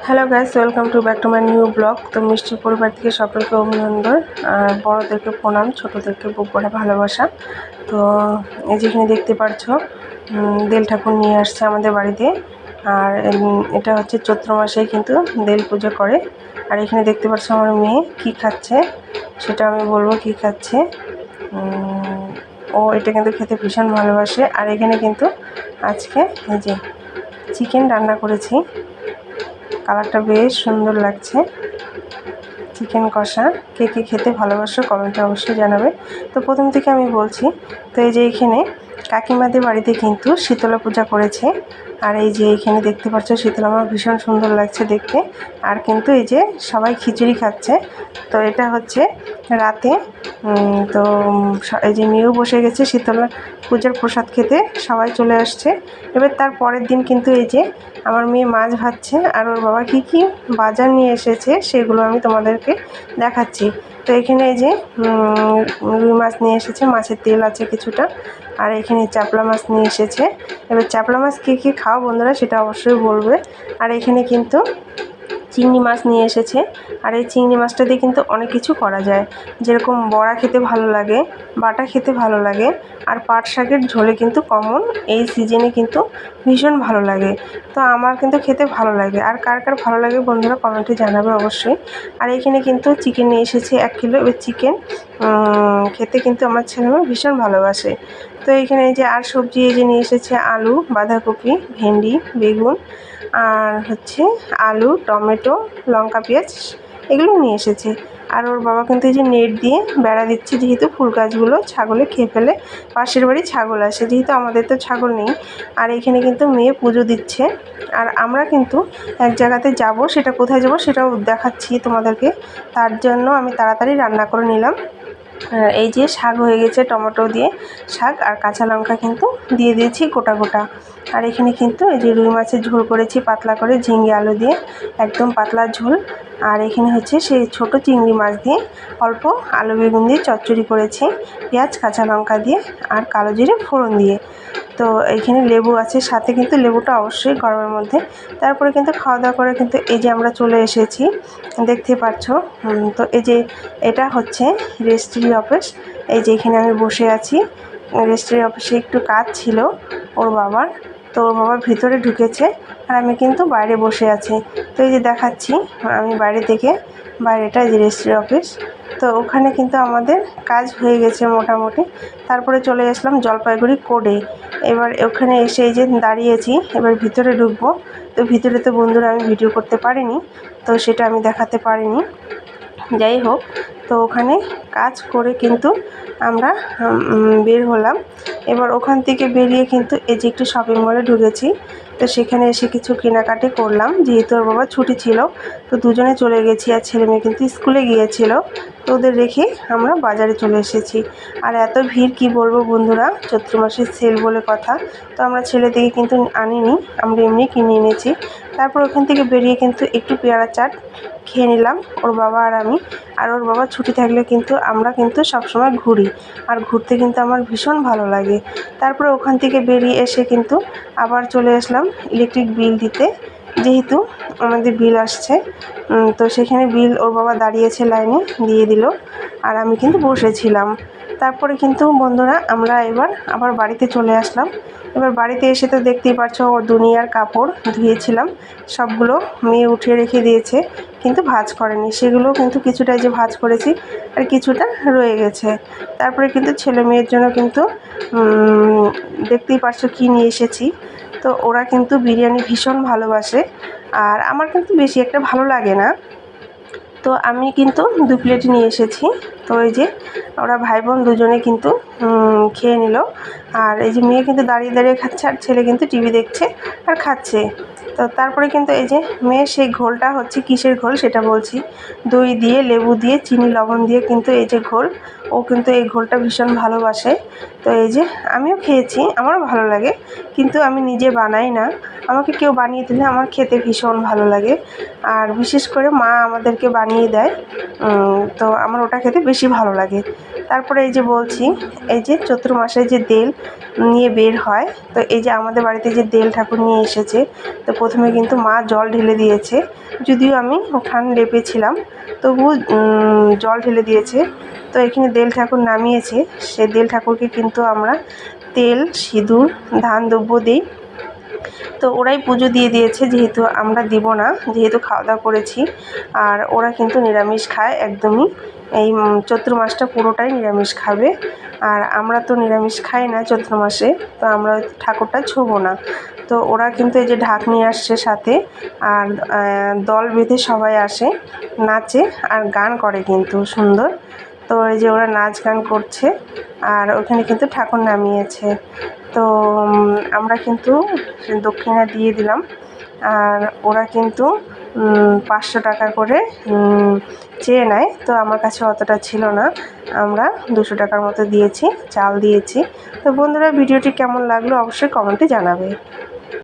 Hello guys, welcome to back to my new blog. তো মিষ্টির পরিবার থেকে সকলকে অভিনন্দন, আর বড়োদেরকে প্রণাম, ছোটোদেরকে বুক ভরা ভালোবাসা। তো এই যেখানে দেখতে পাচ্ছ দেল ঠাকুর নিয়ে আসছে আমাদের বাড়িতে। আর এটা হচ্ছে চৈত্র মাসে কিন্তু দেল পুজো করে। আর এখানে দেখতে পাচ্ছ আমার মেয়ে কি খাচ্ছে, সেটা আমি বলবো কি খাচ্ছে। ও এটা কিন্তু খেতে ভীষণ ভালোবাসে। আর এখানে কিন্তু আজকে এই যে চিকেন রান্না করেছি, কালারটা বেশ সুন্দর লাগছে। চিকেন কষা কে কে খেতে ভালোবাসো কমেন্টে অবশ্যই জানাবে। তো প্রথম থেকে আমি বলছি, তো এই যে এখানে কাকিমাদের বাড়িতে কিন্তু শীতলা পূজা করেছে। আর এই যে এখানে দেখতে পাচ্ছ শীতলা মা ভীষণ সুন্দর লাগছে দেখতে। আর কিন্তু এই যে সবাই খিচুড়ি খাচ্ছে। তো এটা হচ্ছে রাতে। তো এই যে মেয়েও বসে গেছে শীতলা পূজার প্রসাদ খেতে, সবাই চলে আসছে। এবার তার পরের দিন কিন্তু এই যে আমার মেয়ে মাছ ভাজছে, আর ওর বাবা কী কী বাজার নিয়ে এসেছে সেগুলো আমি তোমাদেরকে দেখাচ্ছি। তো এখানে এই যে রুই মাছ নিয়ে এসেছে, মাছের তেল আছে কিছুটা। আর এখানে চাপলা মাছ নিয়ে এসেছে। এবার চাপলা মাছ কে কে খাও বন্ধুরা সেটা অবশ্যই বলবে। আর এখানে কিন্তু চিংড়ি মাছ নিয়ে এসেছে। আর এই চিংড়ি মাছটা দিয়ে কিন্তু অনেক কিছু করা যায়, যেরকম বড়া খেতে ভালো লাগে, বাটা খেতে ভালো লাগে। আর পাট শাকের ঝোলে কিন্তু কমন এই সিজনে কিন্তু ভীষণ ভালো লাগে। তো আমার কিন্তু খেতে ভালো লাগে। আর কার কার ভালো লাগে বন্ধুরা কমেন্টে জানাবে অবশ্যই। আর এখানে কিন্তু চিকেন নিয়ে এসেছে 1 কিলো। এবার চিকেন খেতে কিন্তু আমার ছেলেমেয়ে ভীষণ ভালোবাসে। তো এইখানে এই যে আর সবজি এই যে নিয়ে এসেছে আলু, বাঁধাকপি, ভেন্ডি, বেগুন, আর হচ্ছে আলু, টমেটো, লঙ্কা, পেঁয়াজ এগুলো নিয়ে এসেছে। আর ওর বাবা কিন্তু এই যে নেট দিয়ে বেড়া দিচ্ছে, যেহেতু ফুল গাছগুলো ছাগলে খেয়ে ফেলে। পাশের বাড়ি ছাগল আসে, যেহেতু আমাদের তো ছাগল নেই। আর এখানে কিন্তু মেয়ে পুজো দিচ্ছে। আর আমরা কিন্তু এক জায়গাতে যাব, সেটা কোথায় যাব সেটাও দেখাচ্ছি তোমাদেরকে। তার জন্য আমি তাড়াতাড়ি রান্না করে নিলাম। এই যে শাক হয়ে গেছে টমেটো দিয়ে শাক, আর কাঁচা লঙ্কা কিন্তু দিয়ে দিয়েছি গোটা গোটা। আর এখানে কিন্তু এই যে রুই মাছের ঝোল করেছি পাতলা করে, ঝিঙে আলু দিয়ে একদম পাতলা ঝোল। আর এখানে হচ্ছে সেই ছোট চিংড়ি মাছ দিয়ে অল্প আলু বেগুন দিয়ে চচ্চড়ি করেছি, পেঁয়াজ কাঁচা লঙ্কা দিয়ে আর কালো জিরে ফোড়ন দিয়ে। তো এইখানে লেবু আছে সাথে, কিন্তু লেবুটা অবশ্যই গরমের মধ্যে। তারপরে কিন্তু খাওয়া দাওয়া করে কিন্তু এই যে আমরা চলে এসেছি, দেখতে পাচ্ছ। তো এই যে এটা হচ্ছে রেজিস্ট্রি অফিস। এই যে এখানে আমি বসে আছি, রেজিস্ট্রি অফিসে একটু কাজ ছিল ওর বাবার। তো ওর বাবা ভিতরে ঢুকেছে আর আমি কিন্তু বাইরে বসে আছি। তো এই যে দেখাচ্ছি আমি বাইরে থেকে, বাইরেটা যে রেজিস্ট্রি অফিস। তো ওখানে কিন্তু আমাদের কাজ হয়ে গেছে মোটামুটি। তারপরে চলে আসলাম জলপাইগুড়ি কোর্টে। এবার ওখানে এসে এই যে দাঁড়িয়েছি, এবার ভিতরে ঢুকবো। তো ভিতরে তো বন্ধুরা আমি ভিডিও করতে পারিনি, তো সেটা আমি দেখাতে পারিনি। যাই হোক, তো ওখানে কাজ করে কিন্তু আমরা বের হলাম। এবার ওখান থেকে বেরিয়ে কিন্তু এই যে একটু শপিং মলে ঢুকেছি। তো সেখানে এসে কিছু কেনাকাটি করলাম, যেহেতু ওর বাবা ছুটি ছিল। তো দুজনে চলে গেছি, আর ছেলে মেয়ে কিন্তু স্কুলে গিয়েছিল। তো ওদের রেখে আমরা বাজারে চলে এসেছি। আর এত ভিড় কি বলবো বন্ধুরা, চৈত্র মাসের সেল বলে কথা। তো আমরা ছেলে থেকে কিন্তু আনিনি, আমরা এমনি কিনে এনেছি। তারপর ওখান থেকে বেরিয়ে কিন্তু একটু পেয়ারা চাট খেয়ে নিলাম ওর বাবা আর আমি। আর ওর বাবা ছুটি থাকলে কিন্তু আমরা কিন্তু সবসময় ঘুরি, আর ঘুরতে কিন্তু আমার ভীষণ ভালো লাগে। তারপরে ওখান থেকে বেরিয়ে এসে কিন্তু আবার চলে আসলাম ইলেকট্রিক বিল দিতে, যেহেতু আমাদের বিল আসছে। তো সেখানে বিল ওর বাবা দাঁড়িয়েছে লাইনে, দিয়ে দিল। আর আমি কিন্তু বসেছিলাম। তারপরে কিন্তু বন্ধুরা আমরা এবার আবার বাড়িতে চলে আসলাম। এবার বাড়িতে এসে তো দেখতেই পাচ্ছ ও দুনিয়ার কাপড় ধুয়েছিলাম, সবগুলো মেয়ে উঠিয়ে রেখে দিয়েছে, কিন্তু ভাঁজ করেনি। সেগুলো কিন্তু কিছুটা যে ভাঁজ করেছি, আর কিছুটা রয়ে গেছে। তারপরে কিন্তু ছেলে মেয়ের জন্য কিন্তু দেখতেই পাচ্ছ কী নিয়ে এসেছি। তো ওরা কিন্তু বিরিয়ানি ভীষণ ভালোবাসে, আর আমার কিন্তু বেশি একটা ভালো লাগে না। তো আমি কিন্তু 2 প্লেট নিয়ে এসেছি। তো এই যে ওরা ভাই বোন দুজনে কিন্তু খেয়ে নিল। আর এই যে মেয়ে কিন্তু দাঁড়িয়ে দাঁড়িয়ে খাচ্ছে, আর ছেলে কিন্তু টিভি দেখছে আর খাচ্ছে। তো তারপরে কিন্তু এই যে মেয়ে সেই ঘোলটা হচ্ছে কিসের ঘোল সেটা বলছি। দই দিয়ে, লেবু দিয়ে, চিনি লবণ দিয়ে কিন্তু এই যে ঘোল, ও কিন্তু এই ঘোলটা ভীষণ ভালোবাসে। তো এই যে আমিও খেয়েছি, আমারও ভালো লাগে, কিন্তু আমি নিজে বানাই না। আমাকে কেউ বানিয়ে দিলে আমার খেতে ভীষণ ভালো লাগে। আর বিশেষ করে মা আমাদেরকে বানিয়ে দেয়, তো আমার ওটা খেতে বেশি ভালো লাগে। তারপরে এই যে বলছি, এই যে চৈত্র মাসে যে দেল নিয়ে বের হয়, তো এই যে আমাদের বাড়িতে যে দেল ঠাকুর নিয়ে এসেছে। তো প্রথমে কিন্তু মা জল ঢেলে দিয়েছে, যদিও আমি উঠান লেপেছিলাম, তবু জল ঢেলে দিয়েছে। তো এখানে দেল ঠাকুর নামিয়েছে, সে দেল ঠাকুরকে কিন্তু আমরা তেল, সিঁদুর, ধান দ্রব্য দিই। তো ওরাই পুজো দিয়ে দিয়েছে, যেহেতু আমরা দিব না, যেহেতু খাওয়া দাওয়া করেছি। আর ওরা কিন্তু নিরামিষ খায় একদমই, এই চৈত্র মাসটা পুরোটাই নিরামিষ খাবে। আর আমরা তো নিরামিষ খাই না চৈত্র মাসে, তো আমরা ঠাকুরটা ছোবো না। তো ওরা কিন্তু এই যে ঢাক নিয়ে আসছে সাথে, আর দল বেঁধে সবাই আসে, নাচে আর গান করে কিন্তু সুন্দর। তো এই যে ওরা নাচ গান করছে, আর ওখানে কিন্তু ঠাকুর নামিয়েছে। তো আমরা কিন্তু দক্ষিণা দিয়ে দিলাম, আর ওরা কিন্তু 500 টাকা করে চেয়ে নেয়। তো আমার কাছে অতটা ছিল না, আমরা 200 টাকার মতো দিয়েছি, চাল দিয়েছি। তো বন্ধুরা, ভিডিওটি কেমন লাগলো অবশ্যই কমেন্টে জানাবে।